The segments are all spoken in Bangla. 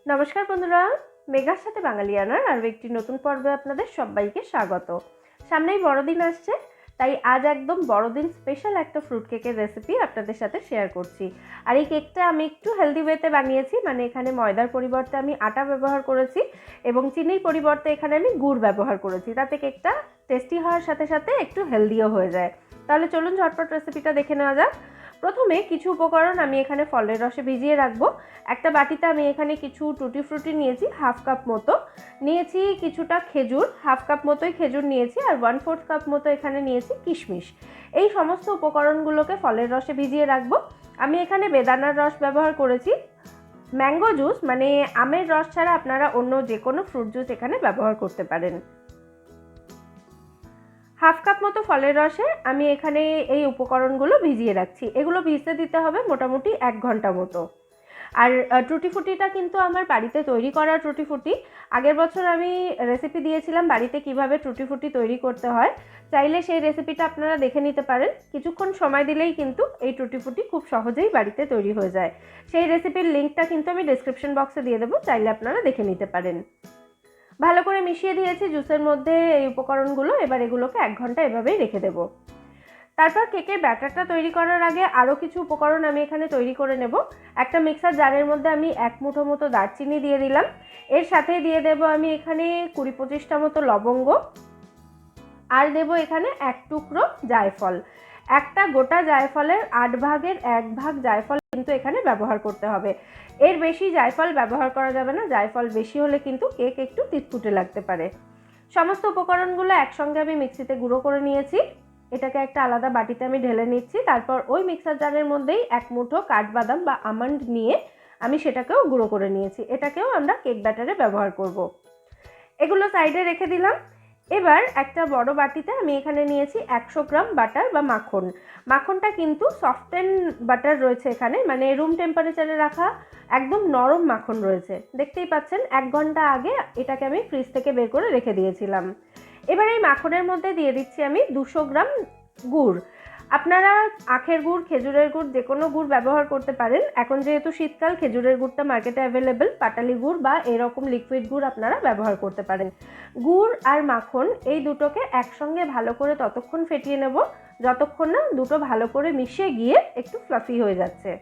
নমস্কার বন্ধুরা, মেঘার সাথে বাঙালিয়ানার আরও একটি নতুন পর্বে আপনাদের সবাইকে স্বাগত। সামনেই বড়দিন আসছে, তাই আজ একদম বড়দিন স্পেশাল একটা ফ্রুট কেকের রেসিপি আপনাদের সাথে শেয়ার করছি। আর এই কেকটা আমি একটু হেলদি ওয়েতে বানিয়েছি, মানে এখানে ময়দার পরিবর্তে আমি আটা ব্যবহার করেছি এবং চিনির পরিবর্তে এখানে আমি গুড় ব্যবহার করেছি, তাতে কেকটা টেস্টি হওয়ার সাথে সাথে একটু হেলদিও হয়ে যায়। তাহলে চলুন ঝটপট রেসিপিটা দেখে নেওয়া যাক। প্রথমে কিছু উপকরণ আমি এখানে ফলের রসে ভিজিয়ে রাখবো। একটা বাটিতে আমি এখানে কিছু টুটি ফ্রুটি নিয়েছি, হাফ কাপ মতো নিয়েছি, কিছুটা খেজুর, হাফ কাপ মতোই খেজুর নিয়েছি, আর 1/4 কাপ মতো এখানে নিয়েছি কিশমিশ। এই সমস্ত উপকরণগুলোকে ফলের রসে ভিজিয়ে রাখবো। আমি এখানে বেদানার রস ব্যবহার করেছি। ম্যাঙ্গো জুস মানে আমের রস ছাড়া আপনারা অন্য যে কোনো ফ্রুট জুস এখানে ব্যবহার করতে পারেন। হাফ কাপ মতো ফলের রসে আমি এখানে এই উপকরণগুলো ভিজিয়ে রাখছি। এগুলো ভিজতে দিতে হবে মোটামুটি 1 ঘন্টা মতো। আর টুটি ফুটিটা কিন্তু আমার বাড়িতে তৈরি করা টুটি ফুটি। আগের বছর আমি রেসিপি দিয়েছিলাম বাড়িতে কিভাবে টুটি ফুটি তৈরি করতে হয়, চাইলে সেই রেসিপিটা আপনারা দেখে নিতে পারেন। কিছুক্ষণ সময় দিলেই কিন্তু এই টুটি ফুটি খুব সহজেই বাড়িতে তৈরি হয়ে যায়। সেই রেসিপির লিঙ্কটা কিন্তু আমি ডেসক্রিপশন বক্সে দিয়ে দেবো, চাইলে আপনারা দেখে নিতে পারেন। ভালো করে মিশিয়ে দিয়েছি জুসের মধ্যে এই উপকরণগুলো। এবার এগুলোকে 1 ঘন্টা এভাবেই রেখে দেবো। তারপর কেকের ব্যাটারটা তৈরি করার আগে আরও কিছু উপকরণ আমি এখানে তৈরি করে নেব। একটা মিক্সার জারের মধ্যে আমি 1 মুঠো মতো দারচিনি দিয়ে দিলাম। এর সাথেই দিয়ে দেব আমি এখানে 20-25টা মতো লবঙ্গ, আর দেব এখানে 1 টুকরো জায়ফল। একটা গোটা জায়ফলের 8 ভাগের 1 ভাগ জায়ফল কিন্তু এখানে ব্যবহার করতে হবে। এর বেশি জায়ফল ব্যবহার করা যাবে না, জায়ফল বেশি হলে কিন্তু কেক একটু তিতকুটে লাগতে পারে। সমস্ত উপকরণগুলো একসঙ্গে আমি মিক্সিতে গুঁড়ো করে নিয়েছি। এটাকে একটা আলাদা বাটিতে আমি ঢেলে নিচ্ছি। তারপর ওই মিক্সার জারের মধ্যেই 1 মুঠো কাঠবাদাম বা আমন্ড নিয়ে আমি সেটাকেও গুঁড়ো করে নিয়েছি। এটাকেও আমরা কেক ব্যাটারে ব্যবহার করব। এগুলো সাইডে রেখে দিলাম। এবার একটা বড় বাটিতে আমি এখানে নিয়েছি 100 গ্রাম বাটার বা মাখন। মাখনটা কিন্তু সফটেন বাটার রয়েছে এখানে, মানে রুম টেম্পারেচারে রাখা একদম নরম মাখন রয়েছে। দেখতেই পাচ্ছেন 1 ঘন্টা আগে এটাকে আমি ফ্রিজ থেকে বের করে রেখে দিয়েছিলাম। এবার এই মাখনের মধ্যে দিয়ে দিচ্ছি আমি 200 গ্রাম গুড়। আপনারা আখের গুড়, খেজুরের গুড়, যে কোনো গুড় ব্যবহার করতে পারেন। এখন যেহেতু শীতকাল, খেজুরের গুড়টা মার্কেটে অ্যাভেলেবেল, পাটালি গুড় বা এরকম লিকুইড গুড় আপনারা ব্যবহার করতে পারেন। গুড় আর মাখন এই দুটোকে একসঙ্গে ভালো করে ততক্ষণ ফেটিয়ে নেব যতক্ষণ না দুটো ভালো করে মিশে গিয়ে একটু ফ্লাফি হয়ে যাচ্ছে।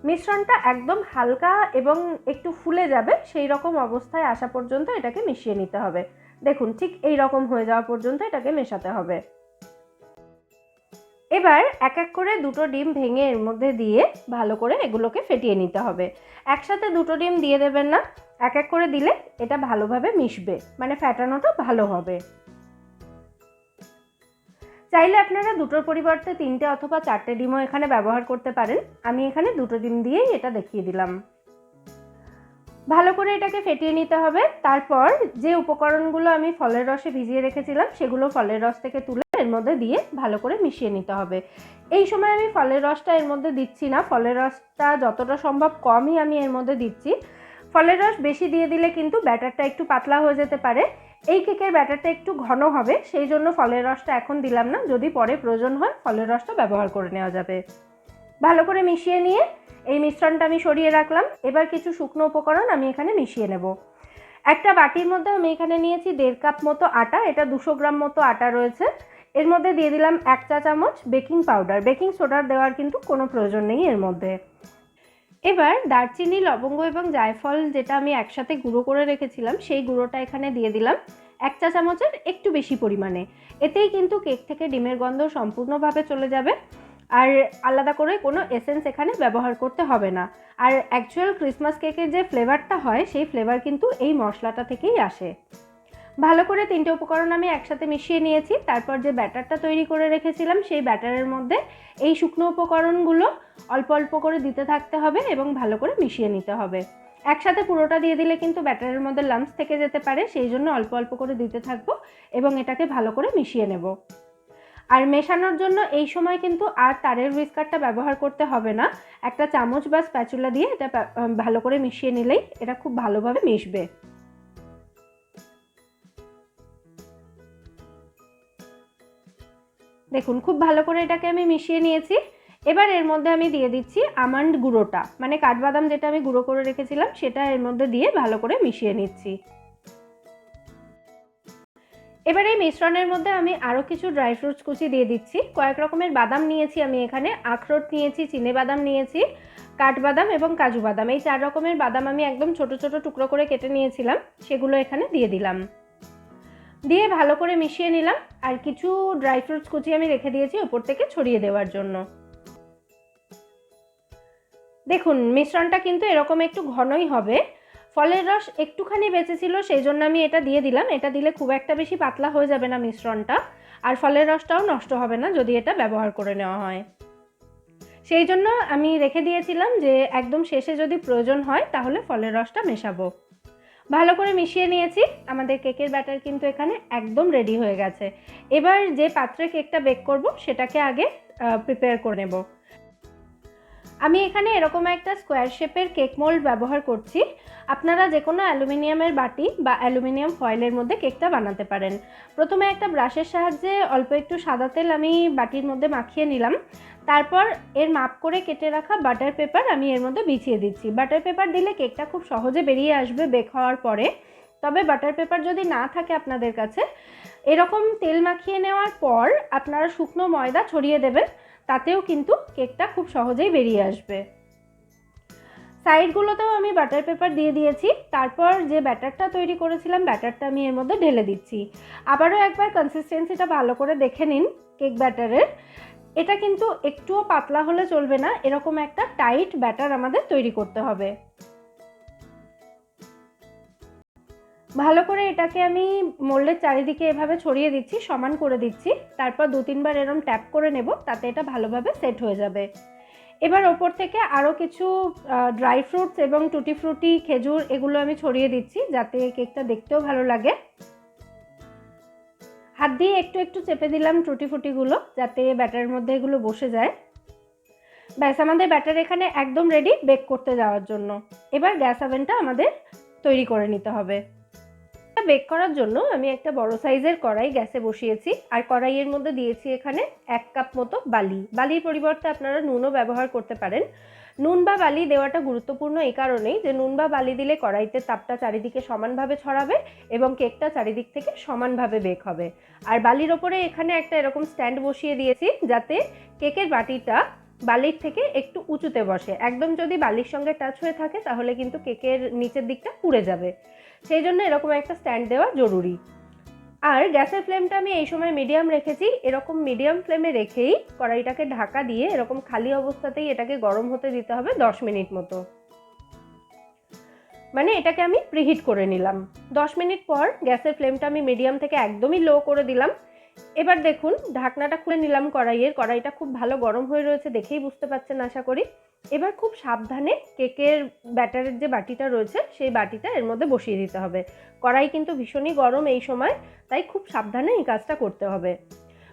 মিশ্রণটা একদম হালকা এবং একটু ফুলে যাবে সেই রকম অবস্থায় আসা পর্যন্ত এটাকে মিশিয়ে নিতে হবে। দেখুন, ঠিক এই রকম হয়ে যাওয়া পর্যন্ত এটাকে মেশাতে হবে। এবার এক এক করে দুটো ডিম ভেঙে এর মধ্যে দিয়ে ভালো করে এগুলোকে ফেটিয়ে নিতে হবে। একসাথে দুটো ডিম দিয়ে দেবেন না, এক এক করে দিলে এটা ভালোভাবে মিশবে, মানে ফেটানোটা ভালো হবে। চাইলে আপনারা দুটোর পরিবর্তে 3টে অথবা 4টে ডিমও এখানে ব্যবহার করতে পারেন। আমি এখানে দুটো ডিম দিয়েই এটা দেখিয়ে দিলাম। ভালো করে এটাকে ফেটিয়ে নিতে হবে। তারপর যে উপকরণগুলো আমি ফলের রসে ভিজিয়ে রেখেছিলাম সেগুলো ফলের রস থেকে তুলে এর মধ্যে দিয়ে ভালো করে মিশিয়ে নিতে হবে। এই সময় আমি ফলের রসটা এর মধ্যে দিচ্ছি না, ফলের রসটা যতটা সম্ভব কমই আমি এর মধ্যে দিচ্ছি। ফলের রস বেশি দিয়ে দিলে কিন্তু ব্যাটারটা একটু পাতলা হয়ে যেতে পারে। এই কেকের ব্যাটারটা একটু ঘন হবে, সেই জন্য ফলের রসটা এখন দিলাম না, যদি পরে প্রয়োজন হয় ফলের রসটা ব্যবহার করে নেওয়া যাবে। ভালো করে মিশিয়ে নিয়ে এই মিশ্রণটা আমি সরিয়ে রাখলাম। এবার কিছু শুকনো উপকরণ আমি এখানে মিশিয়ে নেব। একটা বাটির মধ্যে আমি এখানে নিয়েছি 1.5 কাপ মতো আটা, এটা 200 গ্রাম মতো আটা রয়েছে। এর মধ্যে দিয়ে দিলাম 1 চা চামচ বেকিং পাউডার। বেকিং সোডার দেওয়ার কিন্তু কোনো প্রয়োজন নেই এর মধ্যে। এবার দারচিনি, লবঙ্গ এবং জায়ফল যেটা আমি একসাথে গুঁড়ো করে রেখেছিলাম সেই গুঁড়োটা এখানে দিয়ে দিলাম 1 চা চামচের একটু বেশি পরিমাণে। এতেই কিন্তু কেক থেকে ডিমের গন্ধ সম্পূর্ণভাবে চলে যাবে, আর আলাদা করে কোনো এসেন্স এখানে ব্যবহার করতে হবে না। আর অ্যাকচুয়াল ক্রিসমাস কেকের যে ফ্লেভারটা হয় সেই ফ্লেভার কিন্তু এই মশলাটা থেকেই আসে। ভালো করে 3টে উপকরণ আমি একসাথে মিশিয়ে নিয়েছি। তারপর যে ব্যাটারটা তৈরি করে রেখেছিলাম সেই ব্যাটারের মধ্যে এই শুকনো উপকরণগুলো অল্প অল্প করে দিতে থাকতে হবে এবং ভালো করে মিশিয়ে নিতে হবে। একসাথে পুরোটা দিয়ে দিলে কিন্তু ব্যাটারের মধ্যে লাম্পস থেকে যেতে পারে, সেই জন্য অল্প অল্প করে দিতে থাকবো এবং এটাকে ভালো করে মিশিয়ে নেব। আর মেশানোর জন্য এই সময় কিন্তু আর তারের হুইস্কারটা ব্যবহার করতে হবে না, একটা চামচ বা স্প্যাচুলা দিয়ে এটা ভালো করে মিশিয়ে নিলেই এটা খুব ভালোভাবে মিশবে। দেখুন, খুব ভালো করে এটাকে আমি মিশিয়ে নিয়েছি। এবার এর মধ্যে আমি দিয়ে দিচ্ছি আমন্ড গুঁড়োটা, মানে কাঠবাদাম যেটা আমি গুঁড়ো করে রেখেছিলাম সেটা এর মধ্যে দিয়ে ভালো করে মিশিয়ে নিচ্ছি। এবার এই মিশ্রণের মধ্যে আমি আরও কিছু ড্রাই ফ্রুটস কুচি দিয়ে দিচ্ছি। কয়েক রকমের বাদাম নিয়েছি আমি এখানে, আখরোট নিয়েছি, চিনেবাদাম নিয়েছি, কাঠবাদাম এবং কাজু বাদাম। এই 4 রকমের বাদাম আমি একদম ছোট ছোট টুকরো করে কেটে নিয়েছিলাম, সেগুলো এখানে দিয়ে দিলাম। দিয়ে ভালো করে মিশিয়ে নিলাম। আর কিছু ড্রাই ফ্রুটস কুচি আমি রেখে দিয়েছি ওপর থেকে ছড়িয়ে দেওয়ার জন্য। দেখুন মিশ্রণটা কিন্তু এরকম একটু ঘনই হবে। ফলের রস একটুখানি বেঁচেছিল, সেই জন্য আমি এটা দিয়ে দিলাম। এটা দিলে খুব একটা বেশি পাতলা হয়ে যাবে না মিশ্রণটা, আর ফলের রসটাও নষ্ট হবে না যদি এটা ব্যবহার করে নেওয়া হয়। সেই জন্য আমি রেখে দিয়েছিলাম যে একদম শেষে যদি প্রয়োজন হয় তাহলে ফলের রসটা মেশাবো। ভালো করে মিশিয়ে নিয়েছি। আমাদের কেকের ব্যাটার কিন্তু এখানে একদম রেডি হয়ে গেছে। এবার যে পাত্রে কেকটা বেক করব সেটাকে আগে প্রিপেয়ার করে নেব। আমি এখানে এরকম একটা স্কোয়ার শেপের কেক মোল্ড ব্যবহার করছি। আপনারা যে কোনো অ্যালুমিনিয়ামের বাটি বা অ্যালুমিনিয়াম ফয়েলের মধ্যে কেকটা বানাতে পারেন। প্রথমে একটা ব্রাশের সাহায্যে অল্প একটু সাদা তেল আমি বাটির মধ্যে মাখিয়ে নিলাম। তারপর এর মাপ করে কেটে রাখা বাটার পেপার আমি এর মধ্যে বিছিয়ে দিচ্ছি। বাটার পেপার দিলে কেকটা খুব সহজে বেরিয়ে আসবে বেক হওয়ার পরে। তবে বাটার পেপার যদি না থাকে আপনাদের কাছে, এরকম তেল মাখিয়ে নেওয়ার পর আপনারা শুকনো ময়দা ছড়িয়ে দেবেন, তাতেও কিন্তু কেকটা খুব সহজেই বেরিয়ে আসবে। সাইডগুলোতেও আমি বাটার পেপার দিয়ে দিয়েছি। তারপর যে ব্যাটারটা তৈরি করেছিলাম ব্যাটারটা আমি এর মধ্যে ঢেলে দিচ্ছি। আবারও একবার কনসিস্টেন্সিটা ভালো করে দেখে নিন কেক ব্যাটারের। এটা কিন্তু একটুও পাতলা হলে চলবে না, এরকম একটা টাইট ব্যাটার আমাদের তৈরি করতে হবে। ভালো করে এটাকে আমি মোল্ডের চারিদিকে এভাবে ছড়িয়ে দিচ্ছি, সমান করে দিচ্ছি। তারপর 2-3 বার এরকম ট্যাপ করে নেব, তাতে এটা ভালোভাবে সেট হয়ে যাবে। এবার ওপর থেকে আরও কিছু ড্রাই ফ্রুটস এবং টুটি ফ্রুটি, খেজুর এগুলো আমি ছড়িয়ে দিচ্ছি যাতে কেকটা দেখতেও ভালো লাগে। হাত দিয়ে একটু একটু চেপে দিলাম টুটি ফ্রুটিগুলো যাতে ব্যাটারের মধ্যে এগুলো বসে যায়। ব্যাস, আমাদের ব্যাটার এখানে একদম রেডি বেক করতে যাওয়ার জন্য। এবার গ্যাস ওভেনটা আমাদের তৈরি করে নিতে হবে। বেক করার জন্য আমি একটা বড় সাইজের কড়াই গ্যাসে বসিয়েছি, আর কড়াইয়ের মধ্যে দিয়েছি এখানে 1 কাপ মতো বালি। বালির পরিবর্তে আপনারা নুনও ব্যবহার করতে পারেন। নুন বা বালি দেওয়াটা গুরুত্বপূর্ণ এই কারণেই যে নুন বা বালি দিলে কড়াইতে তাপটা চারিদিকে সমানভাবে ছড়াবে এবং কেকটা চারিদিক থেকে সমানভাবে বেক হবে। আর বালির ওপরে এখানে একটা এরকম স্ট্যান্ড বসিয়ে দিয়েছি যাতে কেকের বাটিটা বালির থেকে একটু উঁচুতে বসে। একদম যদি বালির সঙ্গে টাচ হয়ে থাকে তাহলে কিন্তু কেকের নিচের দিকটা পুড়ে যাবে, সেই জন্য এরকম একটা স্ট্যান্ড দেওয়া জরুরি। আর গ্যাসের ফ্লেমটা আমি এই সময় মিডিয়াম রেখেছি। এরকম মিডিয়াম ফ্লেমে রেখেই কড়াইটাকে ঢাকা দিয়ে এরকম খালি অবস্থাতেই এটাকে গরম হতে দিতে হবে 10 মিনিট মতো। মানে এটাকে আমি প্রিহিট করে নিলাম। 10 মিনিট পর গ্যাসের ফ্লেমটা আমি মিডিয়াম থেকে একদমই লো করে দিলাম। এবার দেখুন ঢাকনাটা খুলে নিলাম কড়াইটা খুব ভালো গরম হয়ে রয়েছে, দেখেই বুঝতে পারছেন আশা করি। এবার খুব সাবধানে কেকের ব্যাটারের যে বাটিটা রয়েছে সেই বাটিটা এর মধ্যে বসিয়ে দিতে হবে। কড়াই কিন্তু ভীষণই গরম এই সময়, তাই খুব সাবধানে এই কাজটা করতে হবে।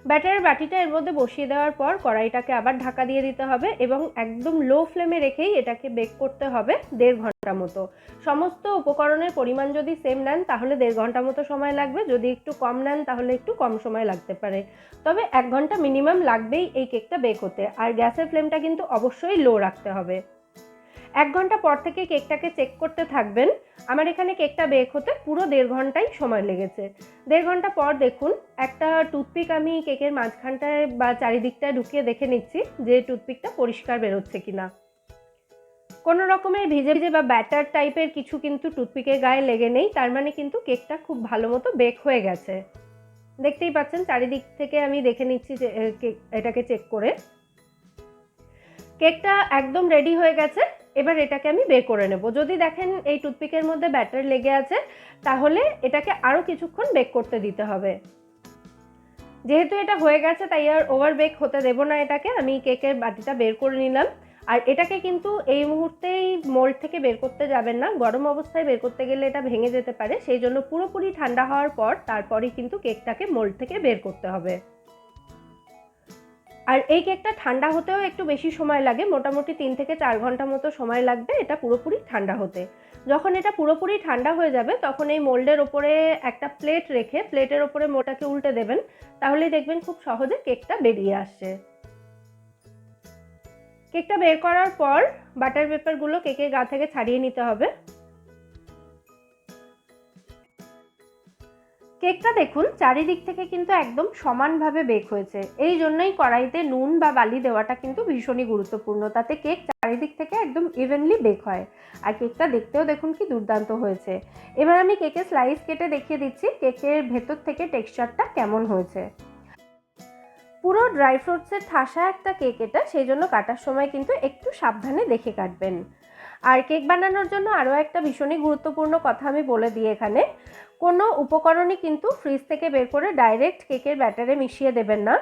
ব্যাটারের বাটিটা এর মধ্যে বসিয়ে দেওয়ার পর কড়াইটাকে আবার ঢাকা দিয়ে দিতে হবে এবং একদম লো ফ্লেমে রেখেই এটাকে বেক করতে হবে 1.5 ঘন্টা মতো। সমস্ত উপকরণের পরিমাণ যদি সেম নেন তাহলে 1.5 ঘন্টা মতো সময় লাগবে, যদি একটু কম নেন তাহলে একটু কম সময় লাগতে পারে। তবে 1 ঘন্টা মিনিমাম লাগবেই এই কেকটা বেক হতে। আর গ্যাসের ফ্লেমটা কিন্তু অবশ্যই লো রাখতে হবে। 1 ঘন্টা পর থেকে কেকটাকে চেক করতে থাকবেন। আমার এখানে কেকটা বেক হতে পুরো 1.5 ঘন্টাই সময় লেগেছে। 1.5 ঘন্টা পর দেখুন একটা টুথপিক আমি কেকের মাঝখানটায় বা চারিদিকটায় ঢুকিয়ে দেখে নিচ্ছি যে টুথপিকটা পরিষ্কার বেরোচ্ছে কিনা। কোনো রকমের ভিজে ভিজে বা ব্যাটার টাইপের কিছু কিন্তু টুথপিকের গায়ে লেগে নেই, তার মানে কিন্তু কেকটা খুব ভালো মতো বেক হয়ে গেছে। দেখতেই পাচ্ছেন চারিদিক থেকে আমি দেখে নিচ্ছি যে এটাকে চেক করে কেকটা একদম রেডি হয়ে গেছে। এবার এটাকে আমি বের করে নেব। যদি দেখেন এই টুথপিকের মধ্যে ব্যাটার লেগে আছে তাহলে এটাকে আরও কিছুক্ষণ বেক করতে দিতে হবে। যেহেতু এটা হয়ে গেছে তাই আর ওভার বেক হতে দেব না এটাকে। আমি কেকের বাটিটা বের করে নিলাম। আর এটাকে কিন্তু এই মুহূর্তেই মোল্ড থেকে বের করতে যাবেন না, গরম অবস্থায় বের করতে গেলে এটা ভেঙে যেতে পারে। সেই জন্য পুরোপুরি ঠান্ডা হওয়ার পর তারপরেই কিন্তু কেকটাকে মোল্ড থেকে বের করতে হবে। আর এই কেকটা ঠান্ডা হতেও একটু বেশি সময় লাগে, মোটামুটি 3 থেকে 4 ঘন্টা মতো সময় লাগবে এটা পুরোপুরি ঠান্ডা হতে। যখন এটা পুরোপুরি ঠান্ডা হয়ে যাবে তখন এই মোল্ডের ওপরে একটা প্লেট রেখে প্লেটের ওপরে মোটাকে উল্টে দেবেন, তাহলেই দেখবেন খুব সহজে কেকটা বেরিয়ে আসছে। কেকটা বের করার পর বাটার পেপারগুলো কেকের গা থেকে ছাড়িয়ে নিতে হবে। কেকটা দেখুন চারিদিক থেকে কিন্তু একদম সমানভাবে বেক হয়েছে। এই জন্যই কড়াইতে নুন বা বালি দেওয়াটা কিন্তু ভীষণই গুরুত্বপূর্ণ, তাতে কেক চারিদিক থেকে একদম ইভেনলি বেক হয়। আর কেকটা দেখতেও দেখুন কি দুর্দান্ত হয়েছে। এবার আমি কেকের স্লাইস কেটে দেখিয়ে দিচ্ছি কেকের ভেতর থেকে টেক্সচারটা কেমন হয়েছে। পুরো ড্রাই ফ্রুটসের ঠাসা একটা কেক এটা, সেই জন্য কাটার সময় কিন্তু একটু সাবধানে দেখে কাটবেন। আর কেক বানানোর জন্য আরও একটা ভীষণই গুরুত্বপূর্ণ কথা আমি বলে দিই, এখানে কোনো উপকরণই কিন্তু ফ্রিজ থেকে বের করে ডাইরেক্ট কেকের ব্যাটারে মিশিয়ে দেবেন না।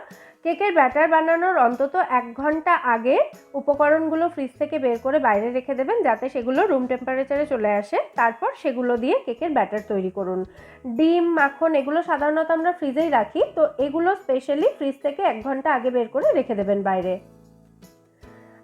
কেকের ব্যাটার বানানোর অন্তত 1 ঘন্টা আগে উপকরণগুলো ফ্রিজ থেকে বের করে বাইরে রেখে দেবেন, যাতে সেগুলো রুম টেম্পারেচারে চলে আসে। তারপর সেগুলো দিয়ে কেকের ব্যাটার তৈরি করুন। ডিম, মাখন এগুলো সাধারণত আমরা ফ্রিজেই রাখি, তো এগুলো স্পেশালি ফ্রিজ থেকে 1 ঘন্টা আগে বের করে রেখে দেবেন বাইরে।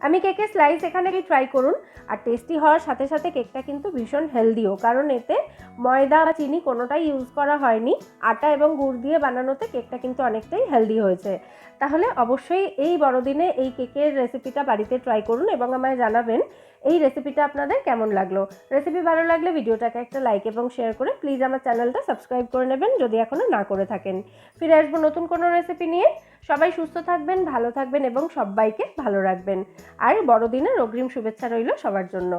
আমি কেকের স্লাইস এখানে ট্রাই করুন। আর টেস্টি হওয়ার সাথে সাথে কেকটা কিন্তু ভীষণ হেলদিও, কারণ এতে ময়দা বা চিনি কোনোটাই ইউজ করা হয়নি। আটা এবং গুড় দিয়ে বানানোতে কেকটা কিন্তু অনেকটাই হেলদি হয়েছে। তাহলে অবশ্যই এই বড়দিনে এই কেকের রেসিপিটা বাড়িতে ট্রাই করুন এবং আমায় জানাবেন এই রেসিপিটা আপনাদের কেমন লাগলো। রেসিপি ভালো লাগলে ভিডিওটাকে একটা লাইক এবং শেয়ার করে প্লিজ আমার চ্যানেলটা সাবস্ক্রাইব করে নেবেন যদি এখনও না করে থাকেন। ফিরে আসবো নতুন কোনো রেসিপি নিয়ে। সবাই সুস্থ থাকবেন, ভালো থাকবেন এবং সবাইকে ভালো রাখবেন। আর বড়দিনের অগ্রিম শুভেচ্ছা রইল সবার জন্য।